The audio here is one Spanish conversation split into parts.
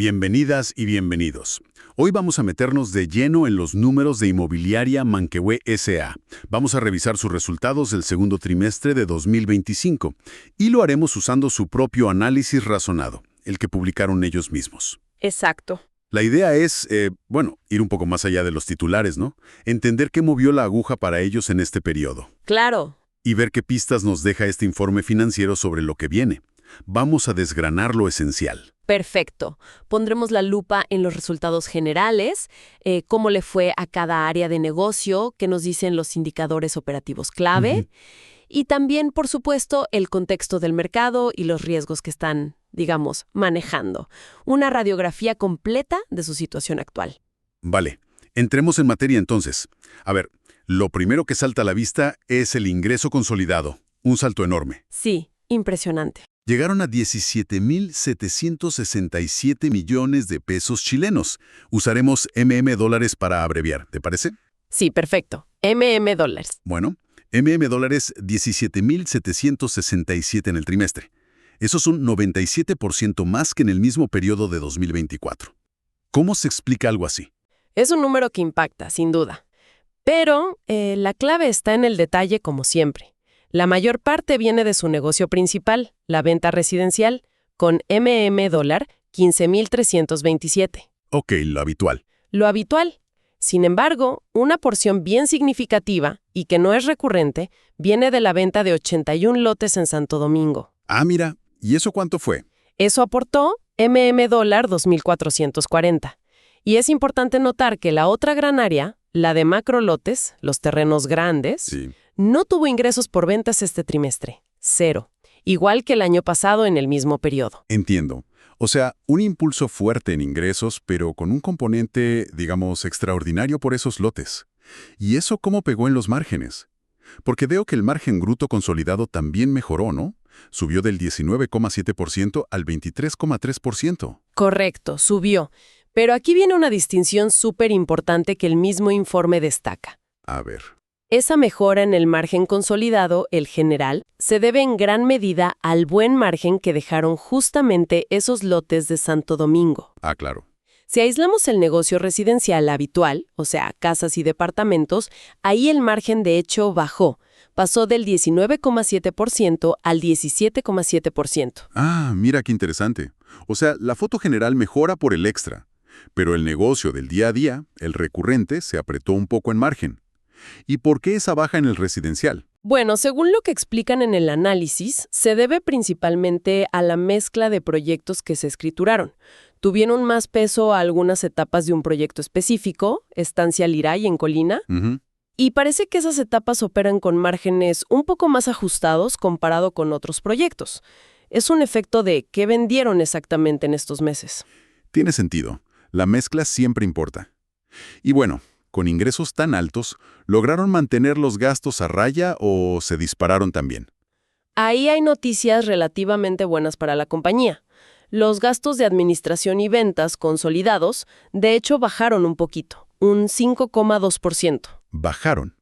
Bienvenidas y bienvenidos. Hoy vamos a meternos de lleno en los números de Inmobiliaria Manquehue S.A. Vamos a revisar sus resultados del segundo trimestre de 2025 y lo haremos usando su propio análisis razonado, el que publicaron ellos mismos. Exacto. La idea es, ir un poco más allá de los titulares, ¿no? Entender qué movió la aguja para ellos en este periodo. Claro. Y ver qué pistas nos deja este informe financiero sobre lo que viene. Vamos a desgranar lo esencial. Perfecto. Pondremos la lupa en los resultados generales, cómo le fue a cada área de negocio, qué nos dicen los indicadores operativos clave, y también, por supuesto, el contexto del mercado y los riesgos que están, manejando. Una radiografía completa de su situación actual. Vale, entremos en materia entonces. A ver, lo primero que salta a la vista es el ingreso consolidado. Un salto enorme. Sí, impresionante. Llegaron a 17.767 millones de pesos chilenos. Usaremos dólares para abreviar, ¿te parece? Sí, perfecto. dólares. Bueno, dólares 17.767 en el trimestre. Eso es un 97% más que en el mismo periodo de 2024. ¿Cómo se explica algo así? Es un número que impacta, sin duda. Pero la clave está en el detalle, como siempre. La mayor parte viene de su negocio principal, la venta residencial, con dólar 15.327. Ok, lo habitual. Lo habitual. Sin embargo, una porción bien significativa, y que no es recurrente, viene de la venta de 81 lotes en Santo Domingo. Ah, mira, ¿y eso cuánto fue? Eso aportó dólar 2.440. Y es importante notar que la otra gran área, la de macrolotes, los terrenos grandes, Sí. No tuvo ingresos por ventas este trimestre. 0. Igual que el año pasado en el mismo periodo. Entiendo. O sea, un impulso fuerte en ingresos, pero con un componente, extraordinario por esos lotes. ¿Y eso cómo pegó en los márgenes? Porque veo que el margen bruto consolidado también mejoró, ¿no? Subió del 19,7% al 23,3%. Correcto, subió. Pero aquí viene una distinción súper importante que el mismo informe destaca. A ver. Esa mejora en el margen consolidado, el general, se debe en gran medida al buen margen que dejaron justamente esos lotes de Santo Domingo. Ah, claro. Si aislamos el negocio residencial habitual, o sea, casas y departamentos, ahí el margen de hecho bajó. Pasó del 19,7% al 17,7%. Ah, mira qué interesante. O sea, la foto general mejora por el extra, pero el negocio del día a día, el recurrente, se apretó un poco en margen. ¿Y por qué esa baja en el residencial? Bueno, según lo que explican en el análisis, se debe principalmente a la mezcla de proyectos que se escrituraron. Tuvieron más peso a algunas etapas de un proyecto específico, Estancia Liray en Colina, y parece que esas etapas operan con márgenes un poco más ajustados comparado con otros proyectos. Es un efecto de qué vendieron exactamente en estos meses. Tiene sentido. La mezcla siempre importa. Y bueno, con ingresos tan altos, ¿lograron mantener los gastos a raya o se dispararon también? Ahí hay noticias relativamente buenas para la compañía. Los gastos de administración y ventas consolidados, de hecho, bajaron un poquito, un 5,2%. Bajaron,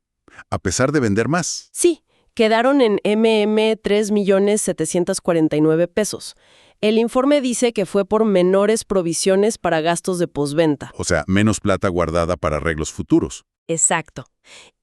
a pesar de vender más. Sí, quedaron en 3.749.000 pesos. El informe dice que fue por menores provisiones para gastos de postventa. O sea, menos plata guardada para arreglos futuros. Exacto.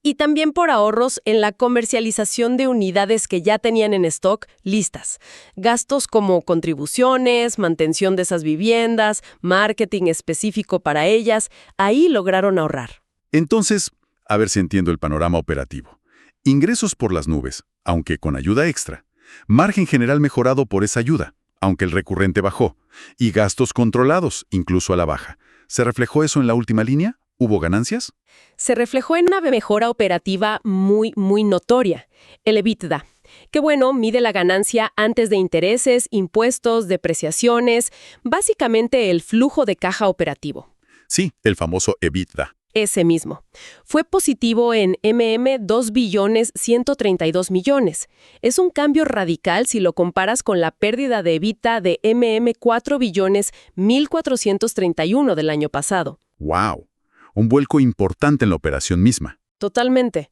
Y también por ahorros en la comercialización de unidades que ya tenían en stock listas. Gastos como contribuciones, mantención de esas viviendas, marketing específico para ellas, ahí lograron ahorrar. Entonces, a ver si entiendo el panorama operativo. Ingresos por las nubes, aunque con ayuda extra. Margen general mejorado por esa ayuda, aunque el recurrente bajó. Y gastos controlados, incluso a la baja. ¿Se reflejó eso en la última línea? ¿Hubo ganancias? Se reflejó en una mejora operativa muy notoria, el EBITDA, que mide la ganancia antes de intereses, impuestos, depreciaciones, básicamente el flujo de caja operativo. Sí, el famoso EBITDA. Ese mismo. Fue positivo en 2.132 millones. Es un cambio radical si lo comparas con la pérdida de EBITDA de 4.131 del año pasado. ¡Wow! Un vuelco importante en la operación misma. Totalmente.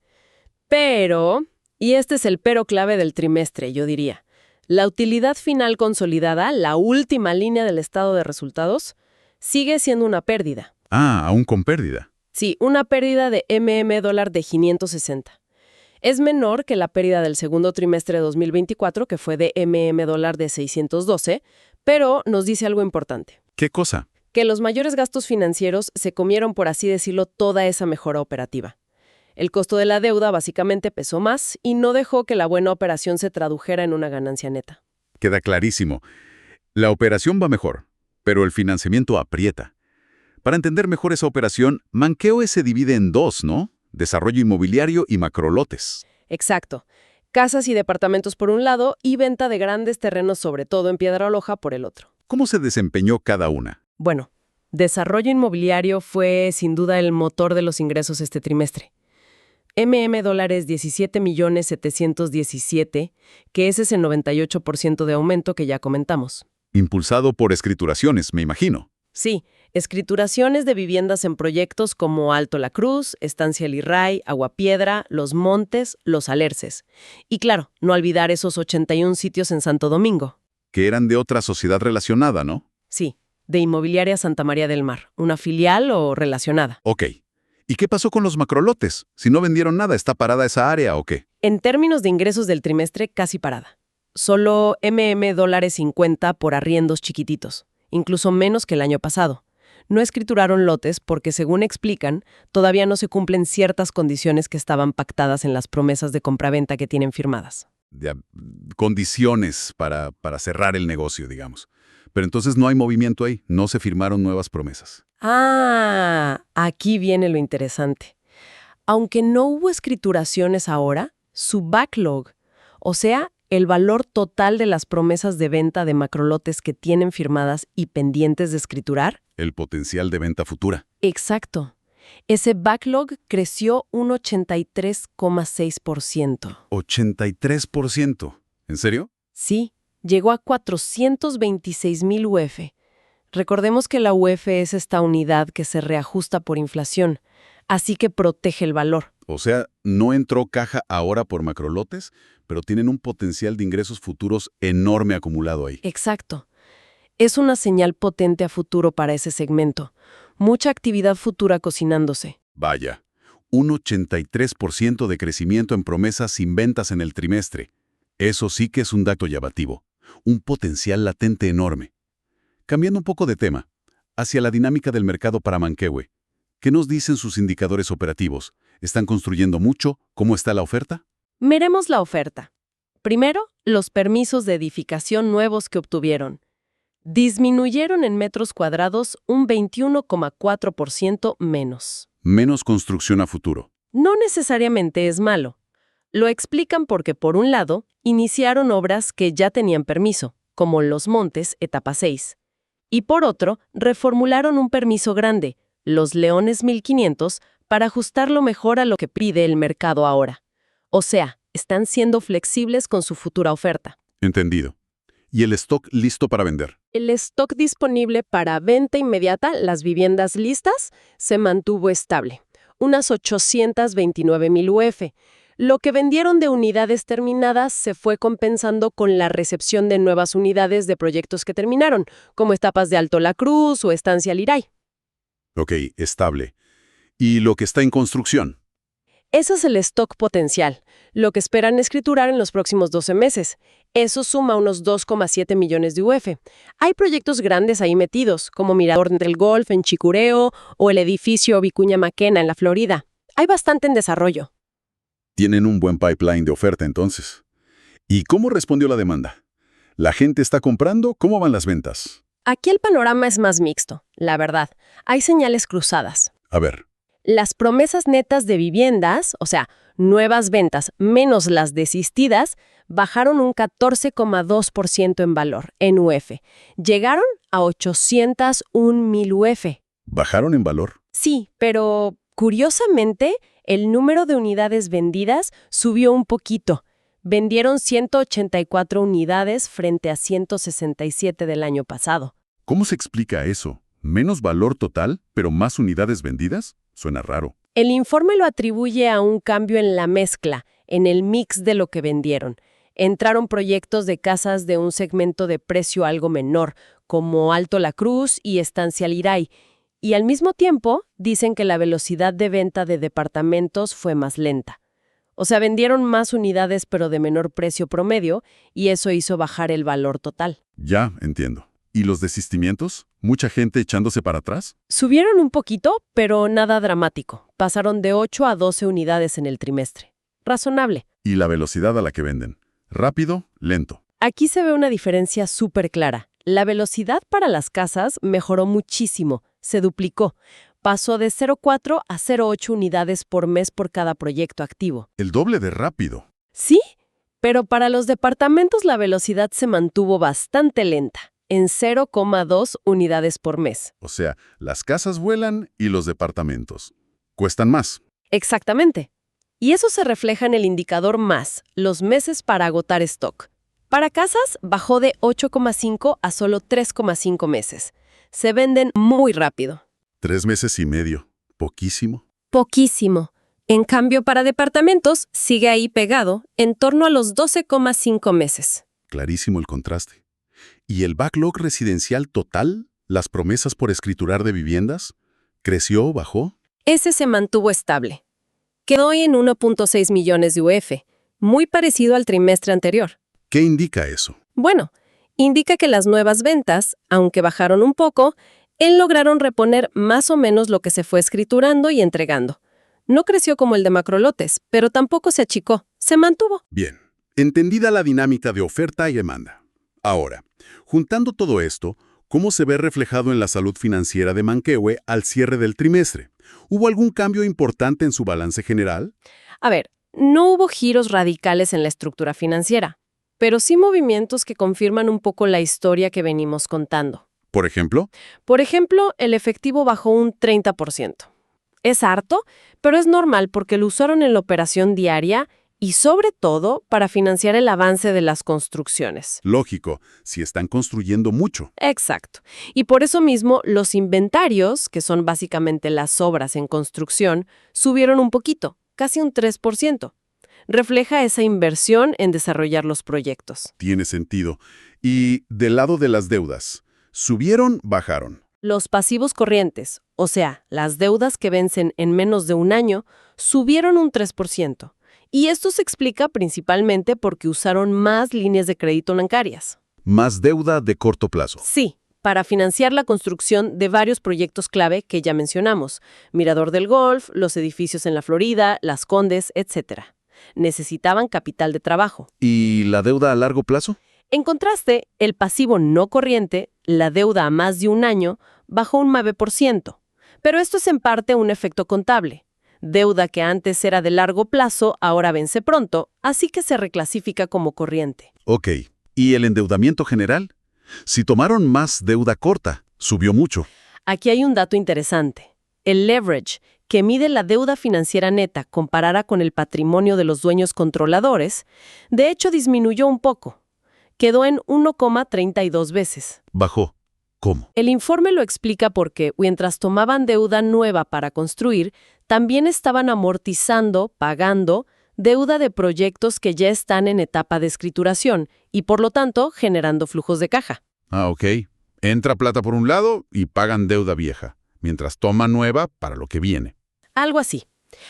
Pero, y este es el pero clave del trimestre, yo diría, la utilidad final consolidada, la última línea del estado de resultados, sigue siendo una pérdida. Ah, aún con pérdida. Sí, una pérdida de $560. Es menor que la pérdida del segundo trimestre de 2024, que fue de $de 612, pero nos dice algo importante. ¿Qué cosa? Que los mayores gastos financieros se comieron, por así decirlo, toda esa mejora operativa. El costo de la deuda básicamente pesó más y no dejó que la buena operación se tradujera en una ganancia neta. Queda clarísimo. La operación va mejor, pero el financiamiento aprieta. Para entender mejor esa operación, Manquehue se divide en dos, ¿no? Desarrollo inmobiliario y macrolotes. Exacto. Casas y departamentos por un lado y venta de grandes terrenos, sobre todo en Piedra Loja, por el otro. ¿Cómo se desempeñó cada una? Bueno, desarrollo inmobiliario fue sin duda el motor de los ingresos este trimestre. Dólares 17.717.000, que ese es el 98% de aumento que ya comentamos. Impulsado por escrituraciones, me imagino. Sí, escrituraciones de viviendas en proyectos como Alto La Cruz, Estancia El Irray, Aguapiedra, Los Montes, Los Alerces. Y claro, no olvidar esos 81 sitios en Santo Domingo. Que eran de otra sociedad relacionada, ¿no? Sí, de Inmobiliaria Santa María del Mar, una filial o relacionada. Ok. ¿Y qué pasó con los macrolotes? Si no vendieron nada, ¿está parada esa área o qué? En términos de ingresos del trimestre, casi parada. Solo dólares 50 por arriendos chiquititos, incluso menos que el año pasado. No escrituraron lotes porque, según explican, todavía no se cumplen ciertas condiciones que estaban pactadas en las promesas de compraventa que tienen firmadas. Condiciones para cerrar el negocio, digamos. Pero entonces no hay movimiento ahí, no se firmaron nuevas promesas. Ah, aquí viene lo interesante. Aunque no hubo escrituraciones ahora, su backlog, o sea, el valor total de las promesas de venta de macrolotes que tienen firmadas y pendientes de escriturar. El potencial de venta futura. Exacto. Ese backlog creció un 83,6%. 83%. ¿En serio? Sí, llegó a 426,000 UF. Recordemos que la UF es esta unidad que se reajusta por inflación, así que protege el valor. O sea, no entró caja ahora por macrolotes, pero tienen un potencial de ingresos futuros enorme acumulado ahí. Exacto. Es una señal potente a futuro para ese segmento. Mucha actividad futura cocinándose. Vaya, un 83% de crecimiento en promesas sin ventas en el trimestre. Eso sí que es un dato llamativo. Un potencial latente enorme. Cambiando un poco de tema, hacia la dinámica del mercado para Manquehue. ¿Qué nos dicen sus indicadores operativos? ¿Están construyendo mucho? ¿Cómo está la oferta? Miremos la oferta. Primero, los permisos de edificación nuevos que obtuvieron. Disminuyeron en metros cuadrados un 21,4% menos. Menos construcción a futuro. No necesariamente es malo. Lo explican porque, por un lado, iniciaron obras que ya tenían permiso, como Los Montes, etapa 6. Y por otro, reformularon un permiso grande, Los Leones 1500, para ajustarlo mejor a lo que pide el mercado ahora. O sea, están siendo flexibles con su futura oferta. Entendido. ¿Y el stock listo para vender? El stock disponible para venta inmediata, las viviendas listas, se mantuvo estable, unas 829,000 UF. Lo que vendieron de unidades terminadas se fue compensando con la recepción de nuevas unidades de proyectos que terminaron, como etapas de Alto La Cruz o Estancia El Irray. Ok, estable. ¿Y lo que está en construcción? Ese es el stock potencial, lo que esperan escriturar en los próximos 12 meses. Eso suma unos 2,7 millones de UF. Hay proyectos grandes ahí metidos, como Mirador del Golf en Chicureo o el edificio Vicuña Maquena en la Florida. Hay bastante en desarrollo. Tienen un buen pipeline de oferta entonces. ¿Y cómo respondió la demanda? ¿La gente está comprando? ¿Cómo van las ventas? Aquí el panorama es más mixto, la verdad. Hay señales cruzadas. A ver. Las promesas netas de viviendas, o sea, nuevas ventas menos las desistidas, bajaron un 14,2% en valor, en UF. Llegaron a 801,000 UF. ¿Bajaron en valor? Sí, pero curiosamente, el número de unidades vendidas subió un poquito. Vendieron 184 unidades frente a 167 del año pasado. ¿Cómo se explica eso? ¿Menos valor total, pero más unidades vendidas? Suena raro. El informe lo atribuye a un cambio en la mezcla, en el mix de lo que vendieron. Entraron proyectos de casas de un segmento de precio algo menor, como Alto La Cruz y Estancia Liray, y al mismo tiempo dicen que la velocidad de venta de departamentos fue más lenta. O sea, vendieron más unidades pero de menor precio promedio, y eso hizo bajar el valor total. Ya, entiendo. ¿Y los desistimientos? ¿Mucha gente echándose para atrás? Subieron un poquito, pero nada dramático. Pasaron de 8 a 12 unidades en el trimestre. Razonable. ¿Y la velocidad a la que venden? ¿Rápido? ¿Lento? Aquí se ve una diferencia súper clara. La velocidad para las casas mejoró muchísimo, se duplicó. Pasó de 0,4 a 0,8 unidades por mes por cada proyecto activo. El doble de rápido. Sí, pero para los departamentos la velocidad se mantuvo bastante lenta, en 0,2 unidades por mes. O sea, las casas vuelan y los departamentos cuestan más. Exactamente. Y eso se refleja en el indicador más, los meses para agotar stock. Para casas bajó de 8,5 a solo 3,5 meses. Se venden muy rápido. 3 meses y medio. Poquísimo. Poquísimo. En cambio, para departamentos sigue ahí pegado, en torno a los 12,5 meses. Clarísimo el contraste. ¿Y el backlog residencial total? ¿Las promesas por escriturar de viviendas? ¿Creció o bajó? Ese se mantuvo estable. Quedó en 1,6 millones de UF, muy parecido al trimestre anterior. ¿Qué indica eso? Bueno, indica que las nuevas ventas, aunque bajaron un poco, lograron reponer más o menos lo que se fue escriturando y entregando. No creció como el de macrolotes, pero tampoco se achicó, se mantuvo. Bien, entendida la dinámica de oferta y demanda. Ahora, juntando todo esto, ¿cómo se ve reflejado en la salud financiera de Manquehue al cierre del trimestre? ¿Hubo algún cambio importante en su balance general? A ver, no hubo giros radicales en la estructura financiera, pero sí movimientos que confirman un poco la historia que venimos contando. ¿Por ejemplo? Por ejemplo, el efectivo bajó un 30%. Es harto, pero es normal porque lo usaron en la operación diaria y sobre todo para financiar el avance de las construcciones. Lógico, si están construyendo mucho. Exacto. Y por eso mismo los inventarios, que son básicamente las obras en construcción, subieron un poquito, casi un 3%. Refleja esa inversión en desarrollar los proyectos. Tiene sentido. Y del lado de las deudas, ¿subieron, bajaron? Los pasivos corrientes, o sea, las deudas que vencen en menos de un año, subieron un 3%. Y esto se explica principalmente porque usaron más líneas de crédito bancarias. Más deuda de corto plazo. Sí, para financiar la construcción de varios proyectos clave que ya mencionamos. Mirador del Golf, los edificios en la Florida, Las Condes, etc. Necesitaban capital de trabajo. ¿Y la deuda a largo plazo? En contraste, el pasivo no corriente, la deuda a más de un año, bajó un 9%. Pero esto es en parte un efecto contable. Deuda que antes era de largo plazo, ahora vence pronto, así que se reclasifica como corriente. Ok. ¿Y el endeudamiento general? Si tomaron más deuda corta, subió mucho. Aquí hay un dato interesante. El leverage, que mide la deuda financiera neta comparada con el patrimonio de los dueños controladores, de hecho disminuyó un poco. Quedó en 1,32 veces. Bajó. ¿Cómo? El informe lo explica porque, mientras tomaban deuda nueva para construir, también estaban amortizando, pagando, deuda de proyectos que ya están en etapa de escrituración y, por lo tanto, generando flujos de caja. Ah, ok. Entra plata por un lado y pagan deuda vieja, mientras toman nueva para lo que viene. Algo así.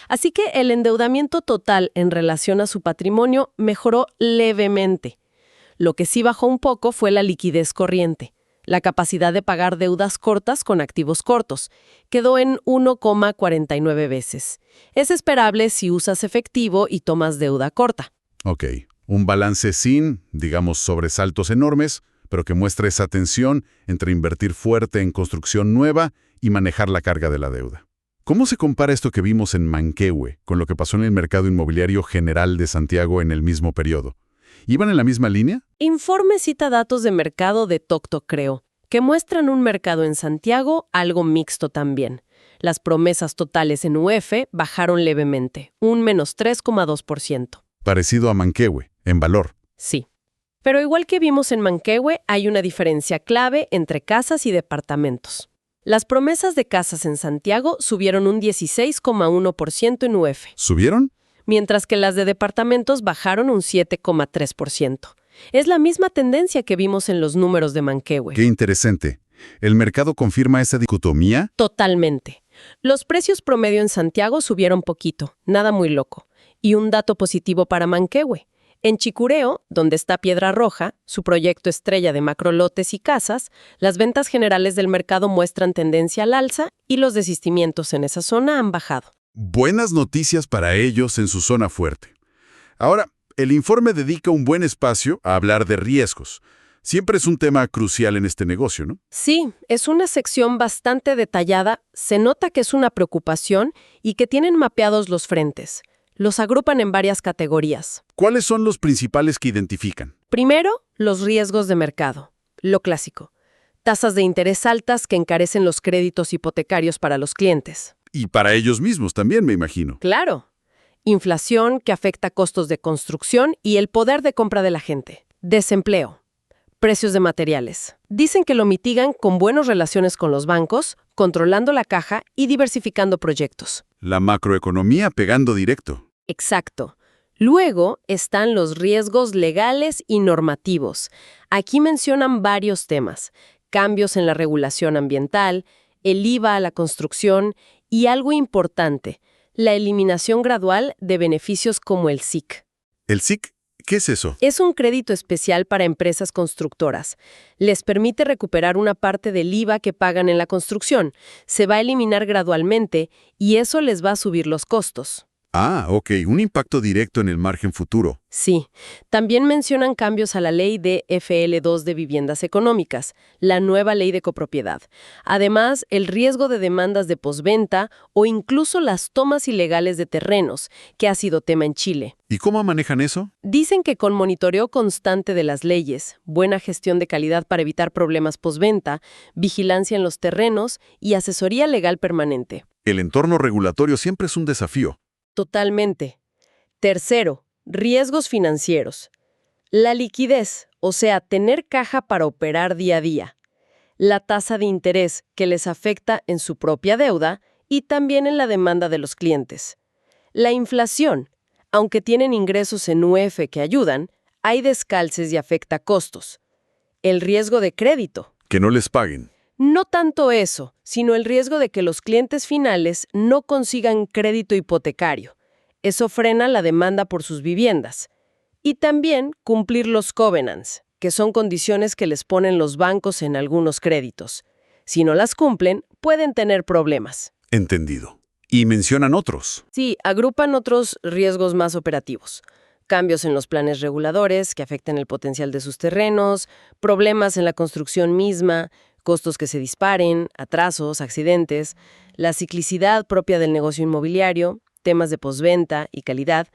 Así que el endeudamiento total en relación a su patrimonio mejoró levemente. Lo que sí bajó un poco fue la liquidez corriente, la capacidad de pagar deudas cortas con activos cortos. Quedó en 1,49 veces. Es esperable si usas efectivo y tomas deuda corta. Ok. Un balance sin, digamos, sobresaltos enormes, pero que muestra esa tensión entre invertir fuerte en construcción nueva y manejar la carga de la deuda. ¿Cómo se compara esto que vimos en Manquehue con lo que pasó en el mercado inmobiliario general de Santiago en el mismo periodo? ¿Iban en la misma línea? Informe cita datos de mercado de Tocto, creo, que muestran un mercado en Santiago algo mixto también. Las promesas totales en UF bajaron levemente, un menos 3,2%. Parecido a Manquehue, en valor. Sí. Pero igual que vimos en Manquehue, hay una diferencia clave entre casas y departamentos. Las promesas de casas en Santiago subieron un 16,1% en UF. ¿Subieron? Mientras que las de departamentos bajaron un 7,3%. Es la misma tendencia que vimos en los números de Manquehue. Qué interesante. ¿El mercado confirma esa dicotomía? Totalmente. Los precios promedio en Santiago subieron poquito, nada muy loco. Y un dato positivo para Manquehue. En Chicureo, donde está Piedra Roja, su proyecto estrella de macrolotes y casas, las ventas generales del mercado muestran tendencia al alza y los desistimientos en esa zona han bajado. Buenas noticias para ellos en su zona fuerte. Ahora, el informe dedica un buen espacio a hablar de riesgos. Siempre es un tema crucial en este negocio, ¿no? Sí, es una sección bastante detallada, se nota que es una preocupación y que tienen mapeados los frentes. Los agrupan en varias categorías. ¿Cuáles son los principales que identifican? Primero, los riesgos de mercado. Lo clásico. Tasas de interés altas que encarecen los créditos hipotecarios para los clientes. Y para ellos mismos también, me imagino. Claro. Inflación que afecta costos de construcción y el poder de compra de la gente. Desempleo. Precios de materiales. Dicen que lo mitigan con buenas relaciones con los bancos, controlando la caja y diversificando proyectos. La macroeconomía pegando directo. Exacto. Luego están los riesgos legales y normativos. Aquí mencionan varios temas: cambios en la regulación ambiental, el IVA a la construcción y algo importante, la eliminación gradual de beneficios como el SIC. ¿El SIC? ¿Qué es eso? Es un crédito especial para empresas constructoras. Les permite recuperar una parte del IVA que pagan en la construcción. Se va a eliminar gradualmente y eso les va a subir los costos. Ah, ok, un impacto directo en el margen futuro. Sí. También mencionan cambios a la ley de FL2 de viviendas económicas, la nueva ley de copropiedad. Además, el riesgo de demandas de posventa o incluso las tomas ilegales de terrenos, que ha sido tema en Chile. ¿Y cómo manejan eso? Dicen que con monitoreo constante de las leyes, buena gestión de calidad para evitar problemas posventa, vigilancia en los terrenos y asesoría legal permanente. El entorno regulatorio siempre es un desafío. Totalmente. Tercero, riesgos financieros. La liquidez, o sea, tener caja para operar día a día. La tasa de interés que les afecta en su propia deuda y también en la demanda de los clientes. La inflación. Aunque tienen ingresos en UF que ayudan, hay descalces y afecta costos. El riesgo de crédito. Que no les paguen. No tanto eso, sino el riesgo de que los clientes finales no consigan crédito hipotecario. Eso frena la demanda por sus viviendas. Y también cumplir los covenants, que son condiciones que les ponen los bancos en algunos créditos. Si no las cumplen, pueden tener problemas. Entendido. Y mencionan otros. Sí, agrupan otros riesgos más operativos. Cambios en los planes reguladores que afecten el potencial de sus terrenos, problemas en la construcción misma, costos que se disparen, atrasos, accidentes, la ciclicidad propia del negocio inmobiliario, temas de posventa y calidad,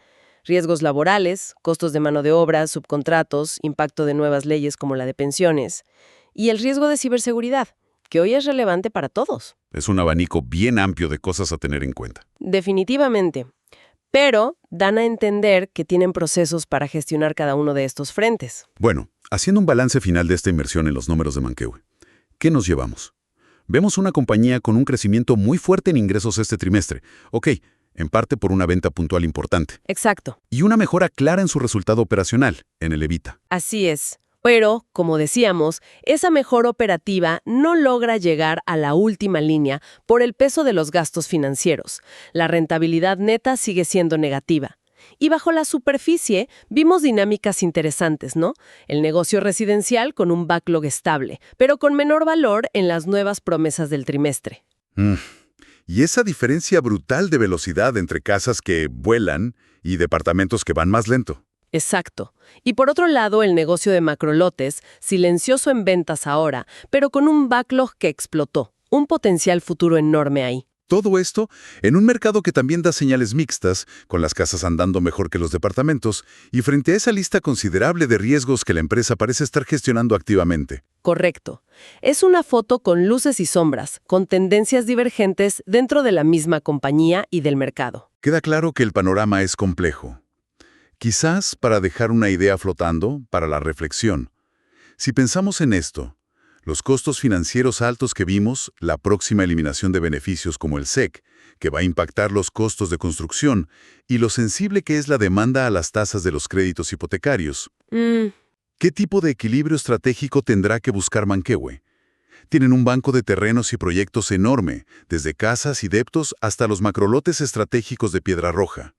riesgos laborales, costos de mano de obra, subcontratos, impacto de nuevas leyes como la de pensiones, y el riesgo de ciberseguridad, que hoy es relevante para todos. Es un abanico bien amplio de cosas a tener en cuenta. Definitivamente. Pero dan a entender que tienen procesos para gestionar cada uno de estos frentes. Bueno, haciendo un balance final de esta inversión en los números de Manquehue, ¿qué nos llevamos? Vemos una compañía con un crecimiento muy fuerte en ingresos este trimestre. Ok, en parte por una venta puntual importante. Exacto. Y una mejora clara en su resultado operacional, en el EBITDA. Así es. Pero, como decíamos, esa mejora operativa no logra llegar a la última línea por el peso de los gastos financieros. La rentabilidad neta sigue siendo negativa. Y bajo la superficie vimos dinámicas interesantes, ¿no? El negocio residencial con un backlog estable, pero con menor valor en las nuevas promesas del trimestre. Y esa diferencia brutal de velocidad entre casas que vuelan y departamentos que van más lento. Exacto. Y por otro lado, el negocio de macrolotes, silencioso en ventas ahora, pero con un backlog que explotó. Un potencial futuro enorme ahí. Todo esto en un mercado que también da señales mixtas, con las casas andando mejor que los departamentos, y frente a esa lista considerable de riesgos que la empresa parece estar gestionando activamente. Correcto. Es una foto con luces y sombras, con tendencias divergentes dentro de la misma compañía y del mercado. Queda claro que el panorama es complejo. Quizás para dejar una idea flotando, para la reflexión. Si pensamos en esto, los costos financieros altos que vimos, la próxima eliminación de beneficios como el SEC, que va a impactar los costos de construcción, y lo sensible que es la demanda a las tasas de los créditos hipotecarios. ¿Qué tipo de equilibrio estratégico tendrá que buscar Manquehue? Tienen un banco de terrenos y proyectos enorme, desde casas y deptos hasta los macrolotes estratégicos de Piedra Roja.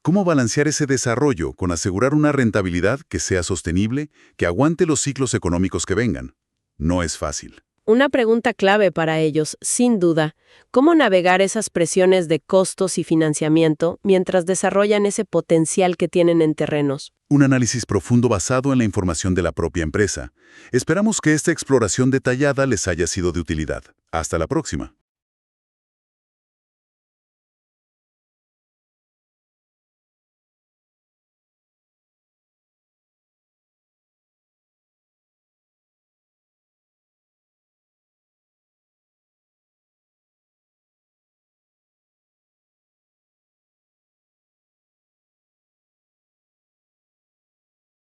¿Cómo balancear ese desarrollo con asegurar una rentabilidad que sea sostenible, que aguante los ciclos económicos que vengan? No es fácil. Una pregunta clave para ellos, sin duda, ¿cómo navegar esas presiones de costos y financiamiento mientras desarrollan ese potencial que tienen en terrenos? Un análisis profundo basado en la información de la propia empresa. Esperamos que esta exploración detallada les haya sido de utilidad. Hasta la próxima.